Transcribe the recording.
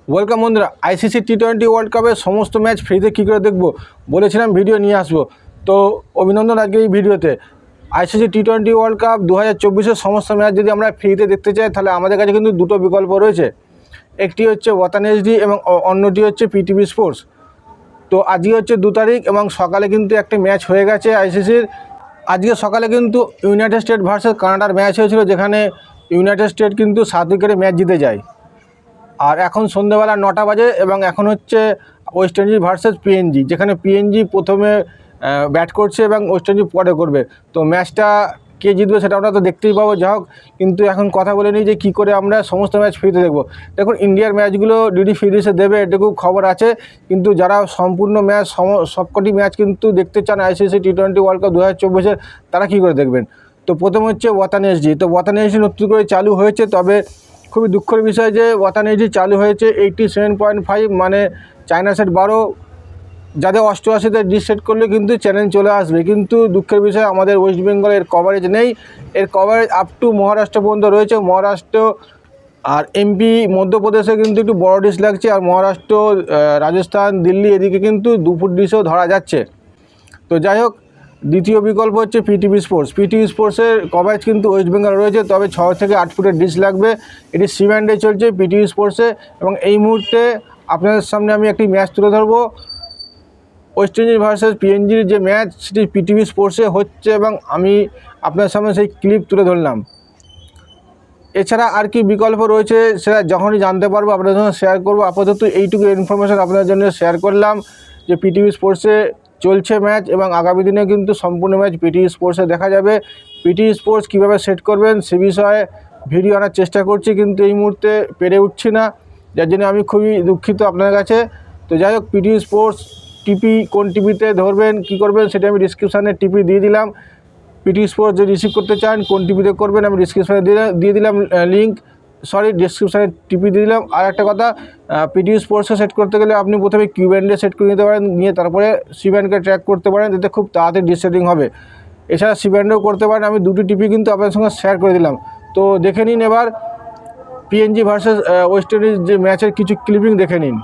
Welcome বন্ধুরা। ICC টি-20 world কাপের সমস্ত ম্যাচ ফ্রিতে কী করে দেখব বলেছিলাম ভিডিও নিয়ে আসবো, তো অভিনন্দন আজকে এই ভিডিওতে। আইসিসি টি-20 ওয়ার্ল্ড কাপ 2024-এর সমস্ত ম্যাচ যদি আমরা ফ্রিতে দেখতে চাই তাহলে আমাদের কাছে কিন্তু দুটো বিকল্প রয়েছে। একটি হচ্ছে ওয়াতান এইচডি এবং অন্যটি হচ্ছে পিটিভি স্পোর্টস। তো আজকে হচ্ছে 2 তারিখ এবং সকালে কিন্তু একটা ম্যাচ হয়ে গেছে আইসিসির। আজকে সকালে কিন্তু ইউনাইটেড স্টেট ভার্সেস কানাডার ম্যাচ হয়েছিল, যেখানে ইউনাইটেড স্টেট কিন্তু 7 উইকেটে ম্যাচ জিতে যায়। আর এখন সন্ধ্যেবেলা 9টা বাজে এবং এখন হচ্ছে ওয়েস্ট ইন্ডিজ ভার্সেস পিএনজি, যেখানে পিএনজি প্রথমে ব্যাট করছে এবং ওয়েস্ট ইন্ডিজ পরে করবে। তো ম্যাচটা কে জিতবে সেটা আমরা তো দেখতেই পাবো। যা হোক, কিন্তু এখন কথা বলে নিই যে কী করে আমরা সমস্ত ম্যাচ ফ্রিতে দেখব। দেখুন, ইন্ডিয়ার ম্যাচগুলো ডিডি ফ্রি ডিশে দেবে এটুকু খবর আছে, কিন্তু যারা সম্পূর্ণ ম্যাচ সবকটি ম্যাচ কিন্তু দেখতে চান আইসিসি টি-20 ওয়ার্ল্ড কাপ 2024-এর, তারা কী করে দেখবেন। তো প্রথম হচ্ছে ওয়াতান এইচডি। তো ওয়াতান এইচডি নতুন করে চালু হয়েছে, তবে খুবই দুঃখের বিষয় যে ওয়াতান এইচডি চালু হয়েছে 87.5, মানে চায়না সেট 12। যাদের 88-তে ডিশ সেট করলে কিন্তু চ্যানেল চলে আসবে, কিন্তু দুঃখের বিষয় আমাদের ওয়েস্ট বেঙ্গলের কভারেজ নেই। এর কভারেজ আপ টু মহারাষ্ট্র পর্যন্ত রয়েছে। মহারাষ্ট্র আর এমপি মধ্যপ্রদেশে কিন্তু একটু বড় ডিশ লাগছে, আর মহারাষ্ট্র, রাজস্থান, দিল্লি এদিকে কিন্তু 2 ফুট ডিশও ধরা যাচ্ছে। তো যাই হোক, দ্বিতীয় বিকল্প হচ্ছে পিটিভি স্পোর্টস। পিটিভি স্পোর্টসের কভারেজ কিন্তু ওয়েস্ট বেঙ্গল রয়েছে, তবে 6 থেকে 8 ফুটের ডিশ লাগবে। এটি সি ব্যান্ডে চলছে পিটিভি স্পোর্টসে। এবং এই মুহূর্তে আপনাদের সামনে আমি একটি ম্যাচ তুলে ধরবো। ওয়েস্ট ইন্ডিজ ভার্সেস পিএনজির যে ম্যাচ, সেটি পিটিভি স্পোর্টসে হচ্ছে এবং আমি আপনার সামনে সেই ক্লিপ তুলে ধরলাম। এছাড়া আর কি বিকল্প রয়েছে সেটা যখনই জানতে পারবো আপনাদের সঙ্গে শেয়ার করবো। আপাতত এইটুকু ইনফরমেশান আপনাদের জন্য শেয়ার করলাম যে পিটিভি স্পোর্টসে চলছে ম্যাচ এবং আগামী দিনে কিন্তু সম্পূর্ণ ম্যাচ পিটিভি স্পোর্টসে দেখা যাবে। পিটিভি স্পোর্টস কীভাবে সেট করবেন সে বিষয়ে ভিডিও আনার চেষ্টা করছি, কিন্তু এই মুহূর্তে পেরে উঠছি না, যার জন্য আমি খুবই দুঃখিত আপনার কাছে। তো যাই হোক, পিটিভি স্পোর্টস টিপি কোন টিভিতে ধরবেন, কী করবেন সেটা আমি ডিসক্রিপশানে টিপি দিয়ে দিলাম। পিটিভি স্পোর্টস যদি রিসিভ করতে চান কোন টিভিতে করবেন আমি ডিসক্রিপশানে দিয়ে দিলাম লিঙ্ক, ডিসক্রিপশানে টিপি দিয়ে দিলাম। আর একটা কথা, পিটিভি স্পোর্টসে সেট করতে গেলে আপনি প্রথমে কিউ ব্যান্ডে সেট করে নিতে পারেন, নিয়ে তারপরে সি ব্যান্ডকে ট্র্যাক করতে পারেন, এতে খুব তাড়াতাড়ি ডিসেটিং হবে। এছাড়া সি ব্যান্ডেও করতে পারেন। আমি দুটি টিপি কিন্তু আপনাদের সঙ্গে শেয়ার করে দিলাম। তো দেখে নিন এবার পিএনজি ভার্সেস ওয়েস্ট ইন্ডিজ যে ম্যাচের কিছু ক্লিপিং দেখে নিন।